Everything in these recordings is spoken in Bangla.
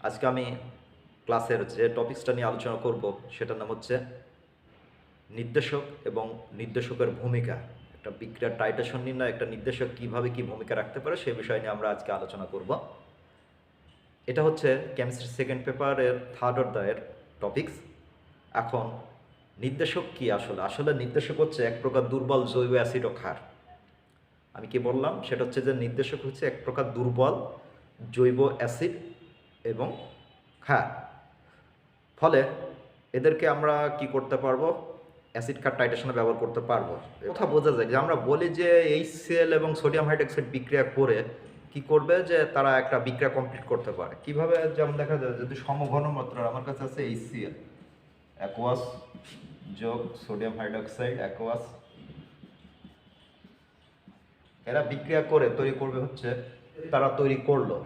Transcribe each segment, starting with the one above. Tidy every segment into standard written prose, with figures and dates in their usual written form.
আজকে আমি ক্লাসের যে টপিকসটা নিয়ে আলোচনা করব সেটার নাম হচ্ছে নির্দেশক এবং নির্দেশকের ভূমিকা। একটা বিক্রিয়ার টাইটেশন নির্ণয় একটা নির্দেশক কিভাবে কি ভূমিকা রাখতে পারে সেই বিষয় নিয়ে আমরা আজকে আলোচনা করব। এটা হচ্ছে কেমিস্ট্রি সেকেন্ড পেপারের থার্ড অধ্যায়ের টপিকস। এখন নির্দেশক কি আসলে নির্দেশক হচ্ছে এক প্রকার দুর্বল জৈব অ্যাসিড ও ক্ষার। আমি কি বললাম সেটা হচ্ছে যে নির্দেশক হচ্ছে এক প্রকার দুর্বল জৈব অ্যাসিড এবং ক্ষার। ফলে এদেরকে আমরা কি করতে পারবো, অ্যাসিড ক্ষার টাইটেশনে ব্যবহার করতে পারবো। কথা বোঝা যায় যে আমরা বলি যে HCl এবং সোডিয়াম হাইড্রক্সাইড বিক্রিয়া করে কি করবে, যে তারা একটা বিক্রিয়া কমপ্লিট করতে পারে। কিভাবে? যেমন দেখা যায় যদি সমঘনমাত্রার আমার কাছে আছে HCl অ্যাকোয়াস যোগ সোডিয়াম হাইড্রক্সাইড অ্যাকোয়াস, এরা বিক্রিয়া করে তৈরি করবে হচ্ছে, তারা তৈরি করলো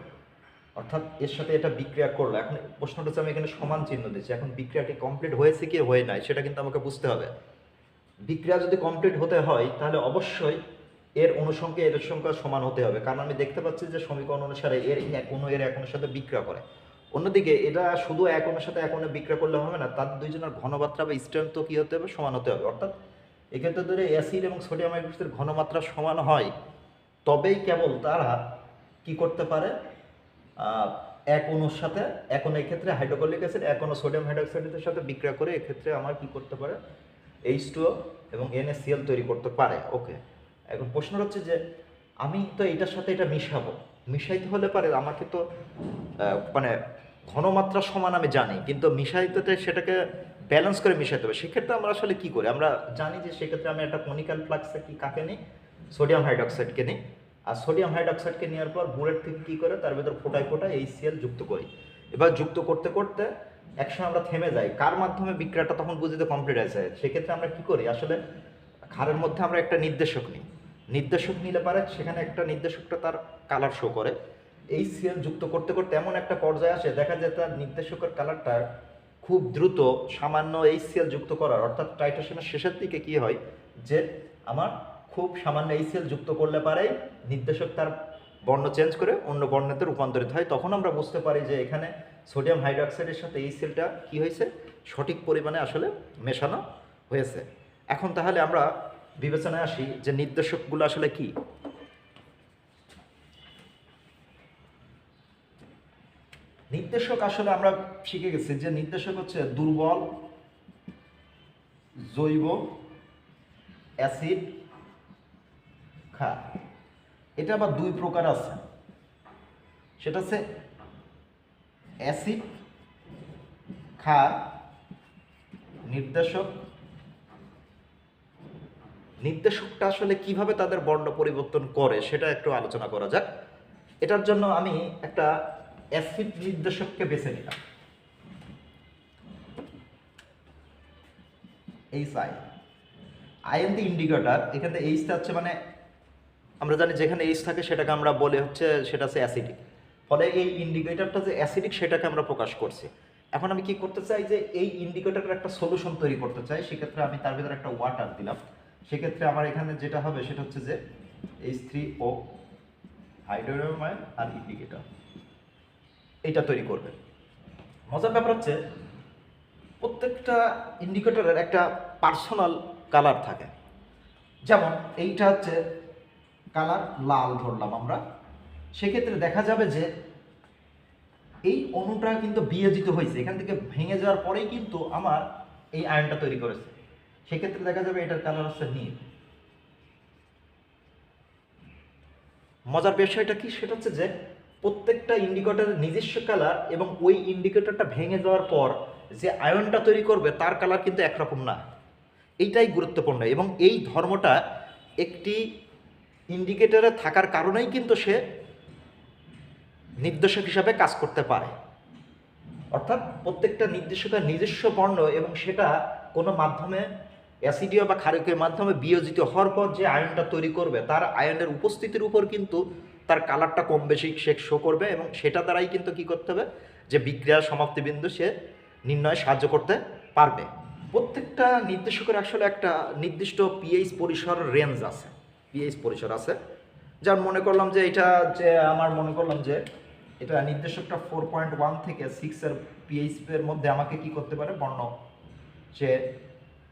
অর্থাৎ এর সাথে এটা বিক্রিয়া করলো। এখন প্রশ্নটা হচ্ছে আমি এখানে সমান চিহ্ন দিচ্ছি, এখন বিক্রিয়াটি কমপ্লিট হয়েছে কি হয়ে নাই সেটা কিন্তু আমাকে বুঝতে হবে। বিক্রিয়া যদি কমপ্লিট হতে হয় তাহলে অবশ্যই এর অনুসংখ্যা এর সংখ্যা সমান হতে হবে, কারণ আমি দেখতে পাচ্ছি যে সমীকরণ অনুসারে এর এক অণু এর এক অণুর সাথে বিক্রিয়া করে। অন্যদিকে এটা শুধু এক অণুর সাথে এক অণু বিক্রিয়া করলে হবে না, তাদের দুইজনের ঘনমাত্রা বা স্ট্রেংথ তো কী হতে হবে, সমান হতে হবে। অর্থাৎ এক্ষেত্রে যদি অ্যাসিড এবং সোডিয়াম হাইড্রোক্সাইডের ঘনমাত্রা সমান হয় তবেই কেবল তারা কি করতে পারে, এক অণুর সাথে এক অণু, এক্ষেত্রে হাইড্রোক্লোরিক অ্যাসিড এক অণু সোডিয়াম হাইড্রোক্সাইডের সাথে বিক্রিয়া করে এক্ষেত্রে আমার কি করতে পারে, H2O এবং NaCl তৈরি করতে পারে। ওকে, এখন প্রশ্ন হচ্ছে যে আমি তো এটার সাথে এটা মিশাবো, মিশাইতে হলে পারে আমাকে তো মানে ঘনমাত্রা সমান আমি জানি, কিন্তু মিশাইতে সেটাকে ব্যালেন্স করে মিশাইতে হবে। সেক্ষেত্রে আমরা আসলে কি করি, আমরা জানি যে সেক্ষেত্রে আমি একটা কনিক্যাল ফ্লাক্সে কি কাকে নিই, সোডিয়াম হাইড্রোক্সাইডকে নিই। আর সোডিয়াম হাইড্রোক্সাইডকে নেওয়ার পর বুলেট থেকে কী করে তার ভেতর ফোটায় ফোটায় HCl যুক্ত করি। এবার যুক্ত করতে করতে একসময় আমরা থেমে যাই, কার মাধ্যমে বিক্রিয়াটা তখন বুঝতে কমপ্লিট হয়ে যায়। সেক্ষেত্রে আমরা কি করি, আসলে ক্ষারের মধ্যে আমরা একটা নির্দেশক নিই, নির্দেশক নিলে পারে সেখানে একটা নির্দেশকটা তার কালার শো করে। HCl যুক্ত করতে করতে এমন একটা পর্যায়ে আসে দেখা যায় তার নির্দেশকের কালারটা খুব দ্রুত সামান্য HCl যুক্ত করার, অর্থাৎ টাইট্রেশনের শেষের দিকে কি হয় যে আমার খুব সামান্য HCl যুক্ত করলে পারেই নির্দেশক তার বর্ণ চেঞ্জ করে অন্য বর্ণেতে রূপান্তরিত হয়। তখন আমরা বুঝতে পারি যে এখানে সোডিয়াম হাইড্রোক্সাইডের সাথে HClটা কি হয়েছে, সঠিক পরিমাণে আসলে মেশানো হয়েছে। এখন তাহলে আমরা বিবেচনায় আসি যে নির্দেশকগুলো আসলে কি। নির্দেশক আসলে আমরা শিখে গেছি যে নির্দেশক হচ্ছে দুর্বল জৈব অ্যাসিড ক্ষার। এটা আবার দুই প্রকার আছে, সেটা হচ্ছে অ্যাসিড ক্ষার নির্দেশক। নির্দেশকটা আসলে কিভাবে তাদের বর্ণ পরিবর্তন করে সেটা একটু আলোচনা করা যাক। এটার জন্য আমি একটা অ্যাসিড নির্দেশককে বেছে নিলাম, HI আইএন দি ইন্ডিকেটর। এখানে এইচটা হচ্ছে মানে আমরা জানি যেখানে এইচ থাকে সেটাকে আমরা বলে হচ্ছে সেটা হচ্ছে অ্যাসিডিক। ফলে এই ইন্ডিকেটরটা যে অ্যাসিডিক সেটাকে আমরা প্রকাশ করছি। এখন আমি কি করতে চাই যে এই ইন্ডিকেটরের একটা সলিউশন তৈরি করতে চাই, সেক্ষেত্রে আমি তার ভিতরে একটা ওয়াটার দিলাম। সেক্ষেত্রে আমার এখানে যেটা হবে সেটা হচ্ছে যে H3O হাইড্রোনিয়াম আয়ন আর ইন্ডিকেটর এইটা তৈরি করবে। মজার ব্যাপার হচ্ছে প্রত্যেকটা ইন্ডিকেটরের একটা পার্সোনাল কালার থাকে। যেমন এইটা হচ্ছে কালার লাল ধরলাম আমরা, সেক্ষেত্রে দেখা যাবে যে এই অণুটা কিন্তু বিয়োজিত হয়েছে, এখান থেকে ভেঙে যাওয়ার পরেই কিন্তু আমার এই আয়নটা তৈরি করেছে। সেক্ষেত্রে দেখা যাবে এটার কালার হচ্ছে নীল। মজার বিষয়টা কি, সেটা হচ্ছে যে প্রত্যেকটা ইন্ডিকেটরের নিজস্ব কালার এবং ওই ইন্ডিকেটরটা ভেঙে যাওয়ার পর যে আয়নটা তৈরি করবে তার কালার কিন্তু একরকম না। এইটাই গুরুত্বপূর্ণ এবং এই ধর্মটা একটি ইন্ডিকেটরে থাকার কারণেই কিন্তু সে নির্দেশক হিসাবে কাজ করতে পারে। অর্থাৎ প্রত্যেকটা নির্দেশকের নিজস্ব বর্ণ এবং সেটা কোনো মাধ্যমে অ্যাসিডীয় বা ক্ষারকীয় মাধ্যমে বিয়োজিত হওয়ার পর যে আয়নটা তৈরি করবে তার আয়নের উপস্থিতির উপর কিন্তু তার কালারটা কম বেশি সে শো করবে এবং সেটা দ্বারাই কিন্তু কী করতে হবে, যে বিক্রিয়ার সমাপ্তিবিন্দু সে নির্ণয়ে সাহায্য করতে পারবে। প্রত্যেকটা নির্দেশকের আসলে একটা নির্দিষ্ট পিএইচ পরিসর রেঞ্জ আছে, পিএইচ পরিসর আছে। যার মনে করলাম যে এটা যে আমার মনে করলাম যে এটা নির্দেশকটা 4.1 থেকে 6 এর পিএইচ এর মধ্যে আমাকে কি করতে পারে, বর্ণ সে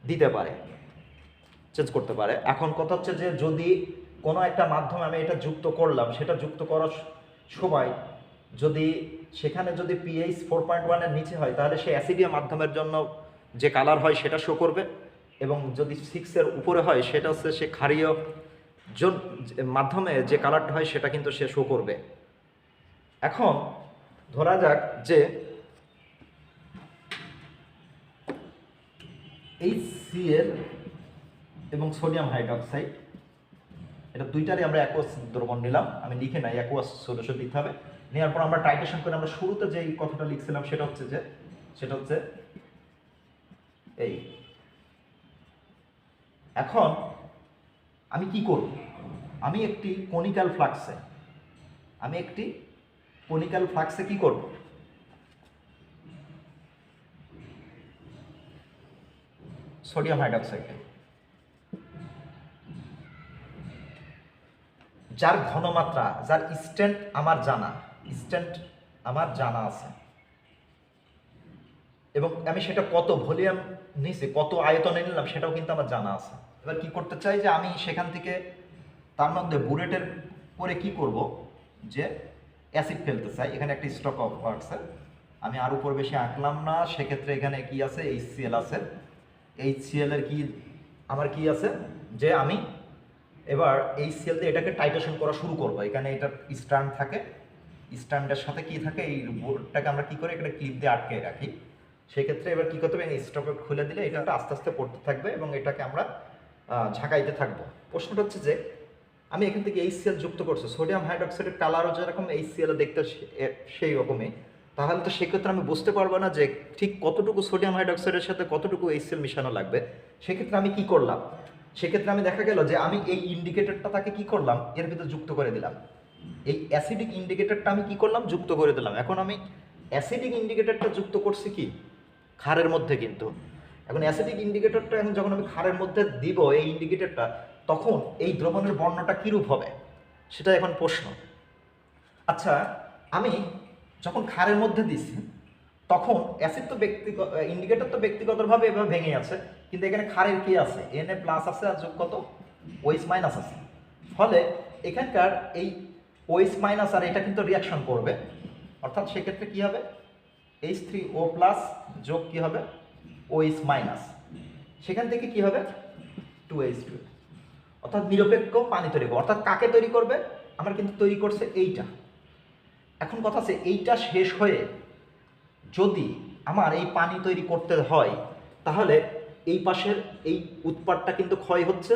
দিতে পারে, চেঞ্জ করতে পারে। এখন কথা হচ্ছে যে যদি কোনো একটা মাধ্যমে আমি এটা যুক্ত করলাম, সেটা যুক্ত করার সময় যদি সেখানে যদি পিএইচ 4.1 এর নিচে হয়, তাহলে সে অ্যাসিডীয় মাধ্যমের জন্য যে কালার হয় সেটা শো করবে, এবং যদি 6 এর উপরে হয় সেটা হচ্ছে সে ক্ষারীয় মাধ্যমে যে কালারটা হয় সেটা কিন্তু সে শো করবে। এখন ধরা যাক যে HCl এবং সোডিয়াম হাইড্রোক্সাইড, এটা দুইটারই আমরা অ্যাকোয়াস দ্রবণ নিলাম, আমি লিখে নাই, অ্যাকোয়াস সলিউশন দিতে হবে। নেওয়ার পর আমরা টাইট্রেশন করে আমরা শুরুতে যে কথাটা লিখছিলাম সেটা হচ্ছে এই। এখন আমি কি করব, আমি একটি কনিক্যাল ফ্লাক্সে কি করব, সোডিয়াম হাইড্রোক্সাইড, যার ঘনমাত্রা, যার স্ট্যান্ড আমার জানা আছে, এবং আমি সেটা কত ভলিউম নিছি, কত আয়তনে নিলাম সেটাও কিন্তু আমার জানা আছে। এবার কি করতে চাই যে আমি সেখান থেকে তার মধ্যে বুলেটের পরে কি করব, যে অ্যাসিড ফেলতে চাই। এখানে একটা স্টক অফ আছে, আমি আর উপর বেশি আঁকলাম না, সেক্ষেত্রে এখানে কি আছে, HCl আছে। HCl এর কি আমার কি আছে, যে আমি এবার HCl দিয়ে এটাকে টাইট্রেশন করা শুরু করব। এখানে এটা স্ট্যান্ড থাকে, স্ট্যান্ডের সাথে কি থাকে, এই বোর্ডটাকে আমরা কি করি, এখানে ক্লিপ দিয়ে আটকে রাখি। সেক্ষেত্রে এবার কি করতে হবে, এই স্টকে খুলে দিলে এটা আস্তে আস্তে পড়তে থাকবে এবং এটাকে আমরা ঝাঁকাইতে থাকবো। প্রশ্নটা হচ্ছে যে আমি এখান থেকে HCl যুক্ত করছি, সোডিয়াম হাইড্রোক্সাইডের কালারও যেরকম HCl দেখতে সেই রকমই, তাহলে তো সেক্ষেত্রে আমি বুঝতে পারবো না যে ঠিক কতটুকু সোডিয়াম হাইড্রোক্সাইডের সাথে কতটুকু HCl মিশানো লাগবে। সেক্ষেত্রে আমি কি করলাম, সেক্ষেত্রে আমি দেখা গেল যে আমি এই ইন্ডিকেটরটা তাকে কি করলাম, এর ভিতরে যুক্ত করে দিলাম। এই অ্যাসিডিক ইন্ডিকেটরটা আমি কি করলাম, যুক্ত করে দিলাম। এখন আমি অ্যাসিডিক ইন্ডিকেটরটা যুক্ত করছি কি, ক্ষারের মধ্যে। কিন্তু এখন অ্যাসিডিক ইন্ডিকেটরটা এখন যখন আমি ক্ষারের মধ্যে দিব এই ইন্ডিকেটরটা, তখন এই দ্রবণের বর্ণটা কীরূপ হবে সেটা এখন প্রশ্ন। আচ্ছা, আমি যখন ক্ষারের মধ্যে দিছি তখন অ্যাসিড তো ইন্ডিকেটর তো ব্যক্তিগতভাবে এভাবে ভেঙে আছে, কিন্তু এখানে ক্ষারের কি আছে, Na+ আছে আর যোগ কত, OH- আছে। ফলে এখানকার এই OH- আর এটা কিন্তু রিয়াকশন করবে, অর্থাৎ সেক্ষেত্রে কি হবে, H3O+ যোগ কি হবে, OH-, সেখান থেকে কি হবে 2H2, অর্থাৎ নিরপেক্ষ পানি তৈরি করবে। অর্থাৎ কাকে তৈরি করবে, আমার কিন্তু তৈরি করছে এইটা। এখন কথা আছে, এইটা শেষ হয়ে যদি আমার এই পানি তৈরি করতে হয়, তাহলে এই পাশের এই উৎপাদটা কিন্তু ক্ষয় হচ্ছে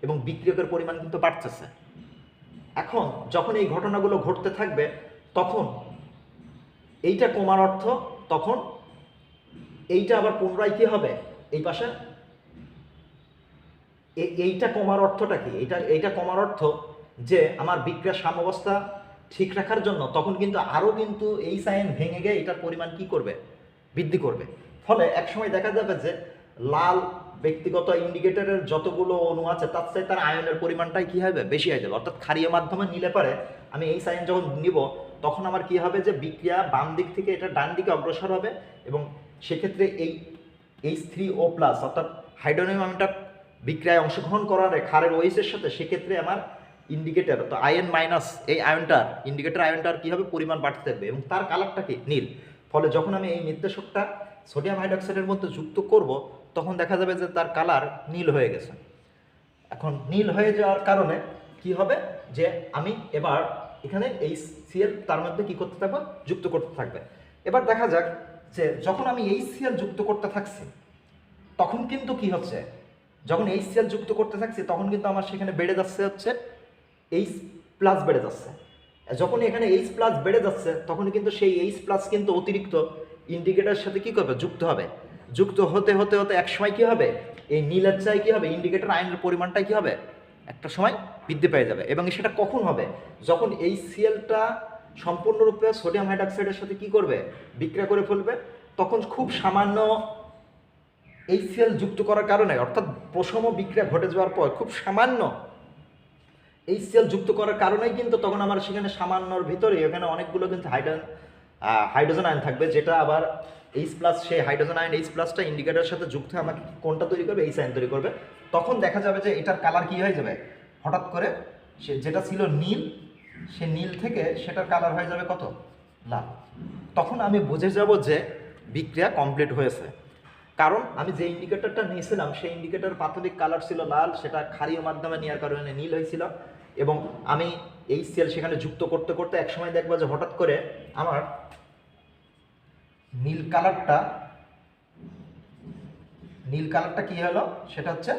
এবং বিক্রিয়কের পরিমাণ কিন্তু বাড়তেছে। এখন যখন এই ঘটনাগুলো ঘটতে থাকবে, তখন এইটা কমার অর্থ, তখন এইটা আবার পুনরায় কি হবে, এই পাশে এইটা কমার অর্থটা কি, এইটা কমার অর্থ যে আমার বিক্রিয়ার সাম্যাবস্থা ঠিক রাখার জন্য তখন কিন্তু আরও কিন্তু এই আয়ন ভেঙে গিয়ে এটার পরিমাণ কি করবে, বৃদ্ধি করবে। ফলে একসময় দেখা যাবে যে লাল ব্যক্তিগত ইন্ডিকেটরের যতগুলো অণু আছে তার চাই তার আয়নের পরিমাণটাই কি হবে, বেশি হয়ে যাবে। অর্থাৎ ক্ষারীয় মাধ্যমে নিলে পারে আমি এই আয়ন যখন নিব, তখন আমার কি হবে, যে বিক্রিয়া বাম দিক থেকে এটা ডান দিকে অগ্রসর হবে, এবং সেক্ষেত্রে এই H3O+ অর্থাৎ হাইড্রোনিয়াম আয়নটা বিক্রিয়ায় অংশগ্রহণ করার ক্ষারের OH-এর সাথে, সেক্ষেত্রে আমার ইন্ডিকেটর তো আয়ন- এই আয়নটার ইন্ডিকেটর আয়নটার কী হবে, পরিমাণ বাড়তে থাকবে এবং তার কালারটা কি, নীল। ফলে যখন আমি এই নির্দেশকটা সোডিয়াম হাইড্রোক্সাইডের মধ্যে যুক্ত করব, তখন দেখা যাবে যে তার কালার নীল হয়ে গেছে। এখন নীল হয়ে যাওয়ার কারণে কি হবে, যে আমি এবার এখানে HCl তার মধ্যে কি করতে থাকবো, যুক্ত করতে থাকবে। এবার দেখা যাক যে যখন আমি HCl যুক্ত করতে থাকছি, তখন কিন্তু কি হচ্ছে, যখন HCl যুক্ত করতে থাকছি তখন কিন্তু আমার সেখানে বেড়ে যাচ্ছে হচ্ছে H+ বেড়ে যাচ্ছে। যখন এখানে H+ বেড়ে যাচ্ছে, তখন কিন্তু সেই H+ কিন্তু অতিরিক্ত ইন্ডিকেটরের সাথে কি করবে, যুক্ত হবে। যুক্ত হতে হতে হতে এক সময় কি হবে, এই নীলের চাই কি হবে, ইন্ডিকেটর আয়নের পরিমাণটা কি হবে, একটা সময় বৃদ্ধি পেয়ে যাবে। এবং সেটা কখন হবে, যখন HClটা সম্পূর্ণরূপে সোডিয়াম হাইড্রোক্সাইডের সাথে কি করবে, বিক্রিয়া করে ফেলবে, তখন খুব সামান্য HCl যুক্ত করার কারণে, অর্থাৎ প্রশম বিক্রিয়া ঘটে যাওয়ার পর খুব সামান্য HCl যুক্ত করার কারণেই কিন্তু তখন আমার সেখানে সামান্যর ভিতরে এখানে অনেকগুলো কিন্তু হাইড্রোজেন আয়ন থাকবে, যেটা আবার H প্লাস, সেই হাইড্রোজেন আয়ন H প্লাসটা ইন্ডিকেটরের সাথে যুক্ত হয়ে আমাকে কোনটা তৈরি করবে, H আয়ন তৈরি করবে। তখন দেখা যাবে যে এটার কালার কি হয়ে যাবে, হঠাৎ করে সে যেটা ছিল নীল, সে নীল থেকে সেটার কালার হয়ে যাবে কত, লাল। তখন আমি বুঝে যাব যে বিক্রিয়া কমপ্লিট হয়েছে, কারণ আমি যে ইন্ডিকেটরটা নিয়েছিলাম সেই ইন্ডিকেটর প্রাথমিক কালার ছিল লাল, সেটা ক্ষারীয় মাধ্যমে নেওয়ার কারণে নীল হয়েছিল, এবং আমি HCl সেখানে যুক্ত করতে করতে একসময় দেখবো যে হঠাৎ করে আমার নীল কালারটা কি হলো, সেটা হচ্ছে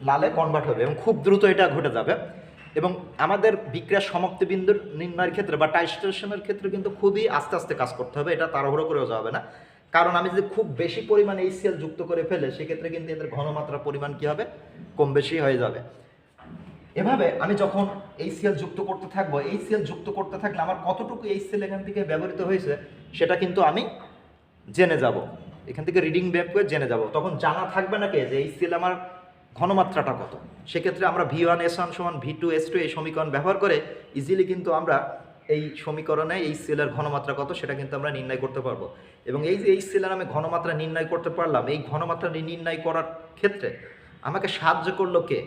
লালে কনভার্ট হবে, এবং খুব দ্রুত এটা ঘটে যাবে। এবং আমাদের বিক্রিয়া সমাপ্তি বিন্দুর নির্ণয়ের ক্ষেত্রে বা টাইট্রেশনের ক্ষেত্রে কিন্তু খুবই আস্তে আস্তে কাজ করতে হবে, এটা তাড়াহুড়ো করেও যাবে না। কারণ আমি যদি খুব বেশি পরিমাণ HCl যুক্ত করে ফেলে, সেক্ষেত্রে কিন্তু এদের ঘনমাত্রার পরিমাণ কি হবে, কম বেশি হয়ে যাবে। এভাবে আমি যখন HCl যুক্ত করতে থাকবো, HCl যুক্ত করতে থাকলে আমার কতটুকু HCl এখান থেকে ব্যবহৃত হয়েছে সেটা কিন্তু আমি জেনে যাব, এখান থেকে রিডিং বের করে জেনে যাব। তখন জানা থাকবে না কে যে HCl আমার ঘনমাত্রাটা কত। সেক্ষেত্রে আমরা V1S1 সমান V2S2 এই সমীকরণ ব্যবহার করে ইজিলি কিন্তু আমরা এই সমীকরণে HCl এর ঘনমাত্রা কত সেটা কিন্তু আমরা নির্ণয় করতে পারবো। এবং এই যে HCl এর আমি ঘনমাত্রা নির্ণয় করতে পারলাম, এই ঘনমাত্রা নির্ণয় করার ক্ষেত্রে আমাকে সাহায্য করলো কে,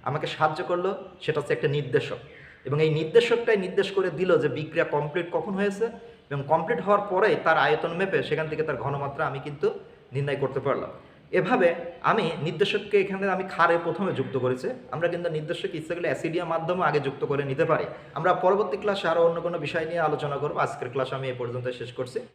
আমাকে সাহায্য করলো সেটা হচ্ছে একটা নির্দেশক, এবং এই নির্দেশকটাই নির্দেশ করে দিল যে বিক্রিয়া কমপ্লিট কখন হয়েছে, এবং কমপ্লিট হওয়ার পরে তার আয়তন মেপে সেখান থেকে তার ঘনমাত্রা আমি কিন্তু নির্ণয় করতে পারলাম। এভাবে আমি নির্দেশককে এখানে আমি ক্ষারে প্রথমে যুক্ত করেছি, আমরা কিন্তু নির্দেশক ইচ্ছা করলে অ্যাসিডিয়া মাধ্যমে আগে যুক্ত করে নিতে পারি। আমরা পরবর্তী ক্লাসে আরও অন্য কোনো বিষয় নিয়ে আলোচনা করবো। আজকের ক্লাস আমি এ পর্যন্ত শেষ করছি।